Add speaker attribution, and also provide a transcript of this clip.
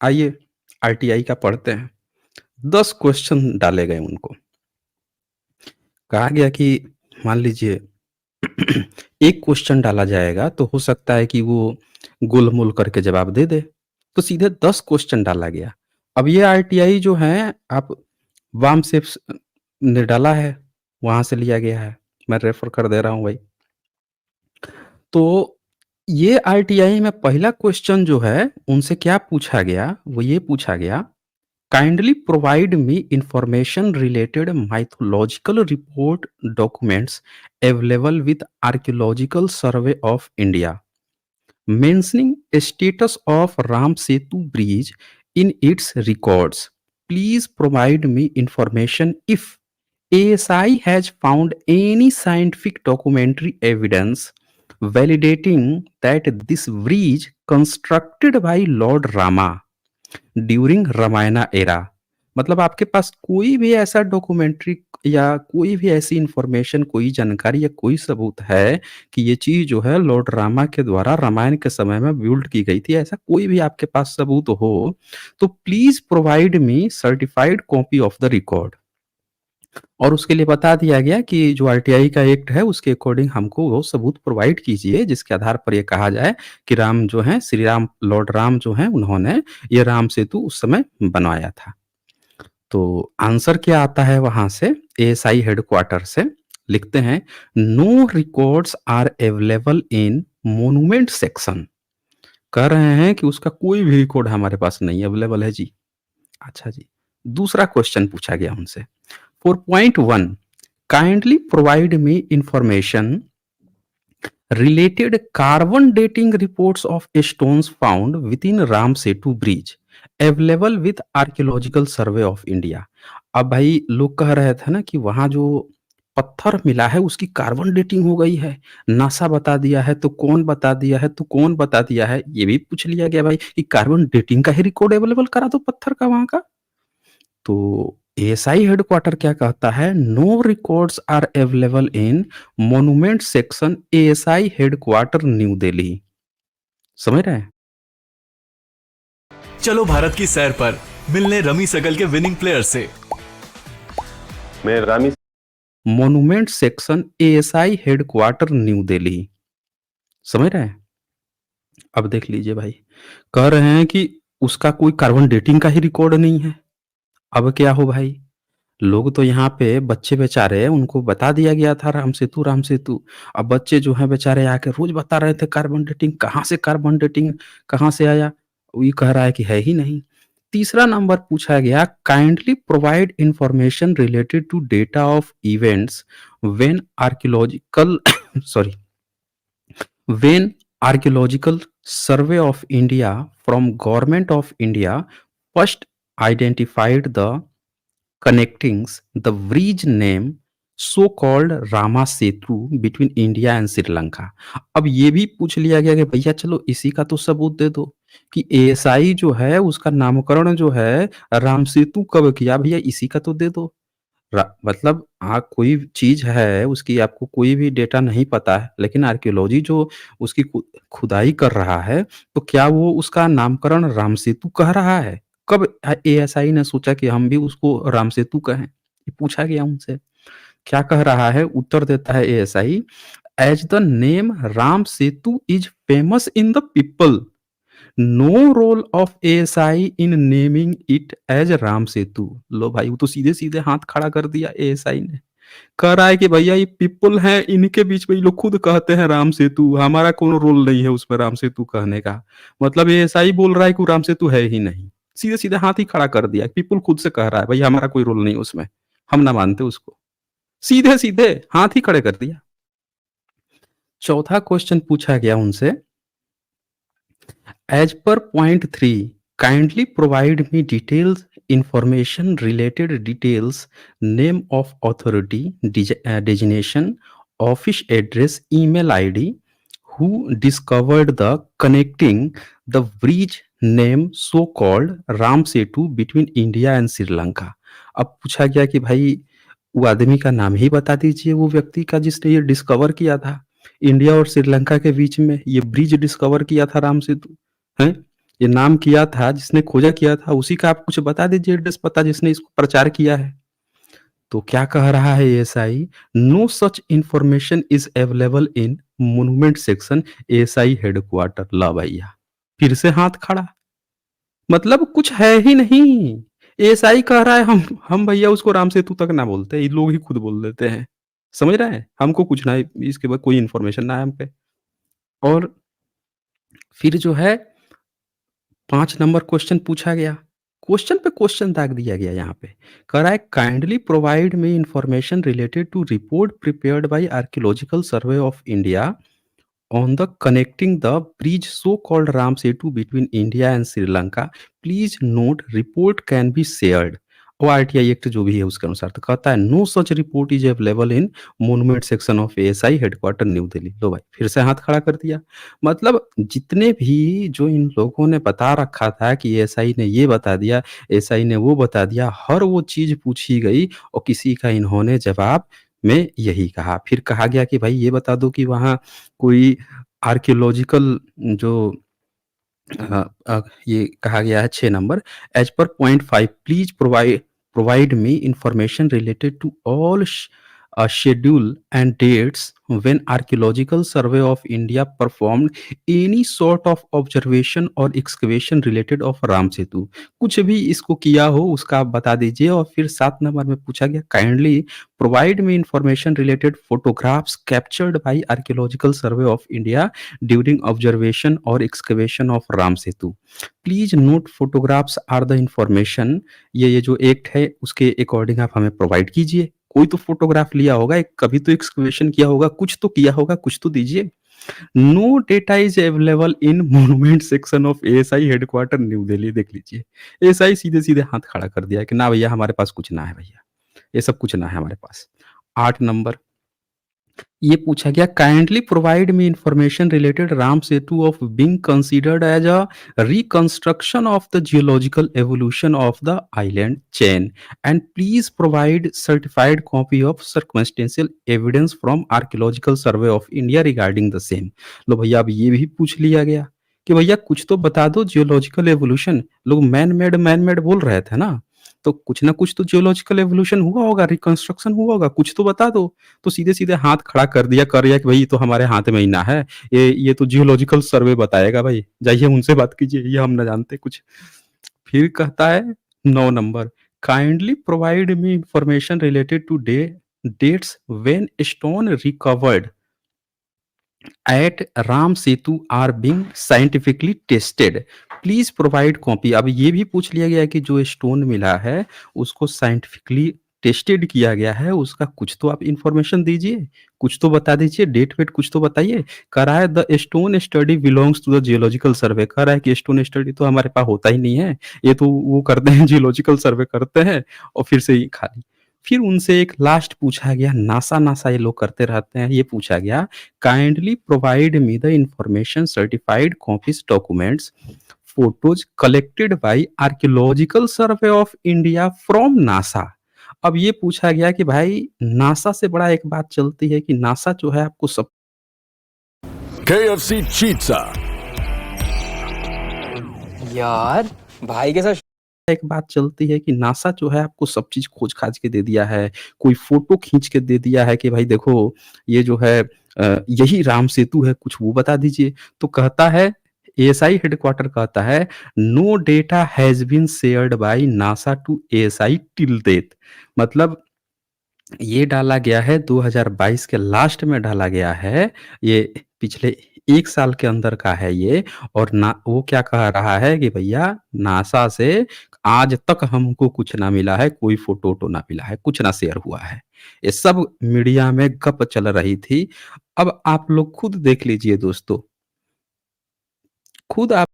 Speaker 1: आइए आरटीआई का पढ़ते हैं। 10 क्वेश्चन डाले गए उनको। कहा गया कि मान लीजिए एक क्वेश्चन डाला जाएगा तो हो सकता है कि वो गोल-मोल करके जवाब दे दे। तो सीधे 10 क्वेश्चन डाला गया। अब ये आरटीआई जो है आप वाम सेप्स ने डाला है, वहाँ से लिया गया है। मैं रेफ़र कर दे रहा हूँ भाई। तो ये आरटीआई में पहला क्वेश्चन जो है उनसे क्या पूछा गया, वो ये पूछा गया, kindly provide me information related mythological report documents available with archaeological Survey of India mentioning status of Ram Setu bridge in its records. Please provide me information if ASI has found any scientific documentary evidence validating that this bridge constructed by Lord Rama during Ramayana era. मतलब आपके पास कोई भी ऐसा documentary या कोई भी ऐसी information, कोई जानकारी या कोई सबूत है कि ये चीज़ जो है लॉर्ड रामा के द्वारा रामायण के समय में बिल्ड की गई थी, ऐसा कोई भी आपके पास सबूत हो, तो please provide me certified copy of the record. और उसके लिए बता दिया गया कि जो आरटीआई का एक्ट है उसके अकॉर्डिंग हमको वो सबूत प्रोवाइड कीजिए जिसके आधार पर ये कहा जाए कि राम जो हैं श्री राम लॉर्ड राम जो हैं उन्होंने ये राम सेतु उस समय बनवाया था। तो आंसर क्या आता है वहाँ से एएसआई हेडक्वार्टर से लिखते हैं no records are available in monument section. कह रहे हैं कि उसका कोई भी रिकॉर्ड हमारे पास नहीं अवेलेबल है जी। अच्छा जी। दूसरा क्वेश्चन पूछा गया उनसे For point 1, kindly provide me information related carbon dating reports of stones found within Ram Setu Bridge available with Archaeological Survey of India। अब भाई लोग कह रहे थे ना कि वहाँ जो पत्थर मिला है उसकी कार्बन डेटिंग हो गई है। नासा बता दिया है तो कौन बता दिया है तो कौन बता दिया है ये भी पूछ लिया गया भाई कि कार्बन डेटिंग का ही रिकॉर्ड अवेलेबल करा दो पत्थर का वहाँ का। तो एएसआई हेडक्वार्टर क्या कहता है no records are available in monument section ASI headquarter new Delhi. समझ रहे हैं?
Speaker 2: चलो भारत की सैर पर मिलने रमी सकल के विनिंग प्लेयर से।
Speaker 3: मैं Rami
Speaker 1: monument section ASI headquarter new Delhi. समझ रहे हैं? अब देख लीजिए भाई, कह रहे हैं कि उसका कोई कार्बन डेटिंग का ही रिकॉर्ड नहीं है। अब क्या हो भाई? लोग तो यहाँ पे बच्चे बेचारे उनको बता दिया गया था राम सेतु, राम सेतु। अब बच्चे जो हैं बेचारे आके रोज़ बता रहे थे कार्बन डेटिंग, कहाँ से कार्बन डेटिंग कहाँ से आया? वो ये कह रहा है कि है ही नहीं। तीसरा नंबर पूछा गया kindly provide information related to data of events when archaeological sorry when Archaeological Survey of India from Government of India first identified the connectings the bridge name so called Rama Setu between India and Sri Lanka। अब ये भी पूछ लिया गया कि भैया चलो इसी का तो सबूत दे दो कि एएसआई जो है उसका नामकरण जो है राम सेतु कब किया भैया इसी का तो दे दो। मतलब कोई चीज़ है, उसकी आपको कोई भी डेटा नहीं पता है, लेकिन आर्कियोलॉजी जो उसकी खुदाई कर रहा है, तो क्या वो उसका नामकरण राम सेतु कह रहा है? कब एएसआई ने सोचा कि हम भी उसको राम सेतु कहें? ये पूछा गया उनसे। क्या कह रहा है? उत्तर देता है ASI, "as the name Ram Setu is famous in the people, no role of ASI in naming it as Ram Setu". लो भाई वो तो सीधे-सीधे हाथ खड़ा कर दिया एएसआई ने। कह रहा है कि भैया ये पीपल हैं इनके बीच में ये लोग खुद कहते हैं राम सेतु, हमारा कोई रोल नहीं है उसमें राम सेतु कहने का। मतलब एएसआई बोल रहा है कि वो राम सेतु है ही नहीं। सीधे-सीधे हाथ ही खड़ा कर दिया। पीपल खुद से कह रहा है भई हमारा कोई रोल नहीं है उसमें, हम ना मानते उसको। सीधे-सीधे हाथ ही खड़े कर दिया। चौथा क्वेश्चन पूछा गया उनसे As per point 3, kindly provide me details, information related details, name of authority, designation, office address, email ID, who discovered the connecting the bridge name so called Ram Setu between India and Sri Lanka। अब पूछा गया कि भाई वो आदमी का नाम ही बता दीजिए वो व्यक्ति का जिसने ये डिस्कवर किया था। इंडिया और श्रीलंका के बीच में ये ब्रिज डिस्कवर किया था राम सेतु। हैं? ये नाम किया था, जिसने खोजा किया था, उसी का आप कुछ बता दीजिए एड्रेस पता जिसने इसको प्रचार किया है। तो क्या कह रहा है ASI? No such information is available in monument section ASI headquarter. ला भैया, फिर से हाथ खड़ा। मतलब कुछ है ही नहीं। एएसआई कह रहा है हम भैया उसको राम सेतु तक ना बोलते, ये लोग ही खुद बोल देते हैं। समझ रहे हैं? हमको कुछ ना इसके बाद कोई इन्फॉर्मेशन ना है हम पे। और फिर जो है 5 नंबर क्वेश्चन पूछा गया। क्वेश्चन पे क्वेश्चन दाग दिया गया यहाँ पे। कह रहा है kindly provide me information related to report prepared by Archaeological Survey of India on the connecting the bridge so called Ram Setu between India and Sri Lanka. Please note report can be shared. वो RTI act जो भी है उसके अनुसार तो कहता है no such report is available in monument section of ASI headquarter new Delhi. लो भाई फिर से हाथ खड़ा कर दिया। मतलब जितने भी जो इन लोगों ने बता रखा था कि एएसआई ने ये बता दिया, एएसआई ने वो बता दिया, हर वो चीज पूछी गई और किसी का इन्होंने जवाब में यही कहा। फिर कहा गया कि भाई ये बता दो कि वहाँ कोई आर्कियोलॉजिकल जो ये कहा गया है 6 नंबर एज पर point 5 please provide me information related to all schedule and dates when archaeological survey of India performed any sort of observation or excavation related of Ram Setu। कुछ भी इसको किया हो उसका आप बता दीजिए। और फिर 7 नंबर में पूछा गया kindly provide me information related photographs captured by Archaeological Survey of India during observation और excavation of Ram Setu. Please note photographs are the information. ये जो एक्ट है उसके अकॉर्डिंग आप हमें प्रोवाइड कीजिए। कोई तो फोटोग्राफ लिया होगा, एक कभी तो एक्सकवेशन किया होगा, कुछ तो किया होगा, कुछ तो दीजिए। No data is available in monument section of ASI headquarter new Delhi. देख लीजिए एएसआई सीधे सीधे हाथ खड़ा कर दिया कि ना भैया हमारे पास कुछ ना है भैया, ये सब कुछ ना है हमारे पास। 8 नंबर ये पूछा गया kindly provide me information related Ram Setu of being considered as a reconstruction of the geological evolution of the island chain and please provide certified copy of circumstantial evidence from Archaeological Survey of India regarding the same. लो भैया अब ये भी पूछ लिया गया कि भैया कुछ तो बता दो जियोलॉजिकल एवोल्यूशन। लोग मैन मेड बोल रहे थे ना, तो कुछ ना कुछ तो जियोलॉजिकल एवोल्यूशन हुआ होगा, रिकंस्ट्रक्शन हुआ होगा, कुछ तो बता दो। तो सीधे-सीधे हाथ खड़ा कर दिया कि भाई ये तो हमारे हाथ में ही ना है। ये तो जियोलॉजिकल सर्वे बताएगा भाई, जाइए उनसे बात कीजिए, ये हम ना जानते कुछ। फिर कहता है 9 number kindly provide me information related to dates when stone recovered at Ram Setu are being scientifically tested. Please provide copy. अब ये भी पूछ लिया गया कि जो स्टोन मिला है उसको साइंटिफिकली टेस्टेड किया गया है, उसका कुछ तो आप इंफॉर्मेशन दीजिए, कुछ तो बता दीजिए, डेट वेट कुछ तो बताइए। कह रहा है the stone study belongs to the geological survey. कह रहा है कि स्टोन स्टडी तो हमारे पास होता ही नहीं है, ये तो वो करते हैं जियोलॉजिकल सर्वे करते हैं और फिर से ही खाली। फिर उनसे एक लास्ट पूछा गया, नासा नासा ये लोग करते रहते हैं, ये पूछा गया kindly provide me the information certified copies documents photos collected by Archaeological Survey of India from NASA. अब ये पूछा गया कि भाई नासा से बड़ा एक बात चलती है कि नासा जो है आपको सब
Speaker 4: KFC Pizza.
Speaker 5: यार भाई के साथ
Speaker 1: एक बात चलती है कि नासा जो है आपको सब चीज खोज खाज के दे दिया है, कोई फोटो खींच के दे दिया है कि भाई देखो ये जो है यही राम सेतु है, कुछ वो बता दीजिए। तो कहता है एएसआई हेडक्वार्टर कहता है no data has been shared by NASA to ASI till date. मतलब ये डाला गया है 2022 के लास्ट में डाला गया है, ये पिछले 1 साल के अंदर का है ये। और ना वो क्या कह रहा है कि भैया नासा से आज तक हमको कुछ ना मिला है, कोई फ़ोटो-वोटो ना मिला है, कुछ ना शेयर हुआ है। ये सब मीडिया में गप चल रही थी। अब आप लोग खुद देख लीजिए दोस्तों, खुद आप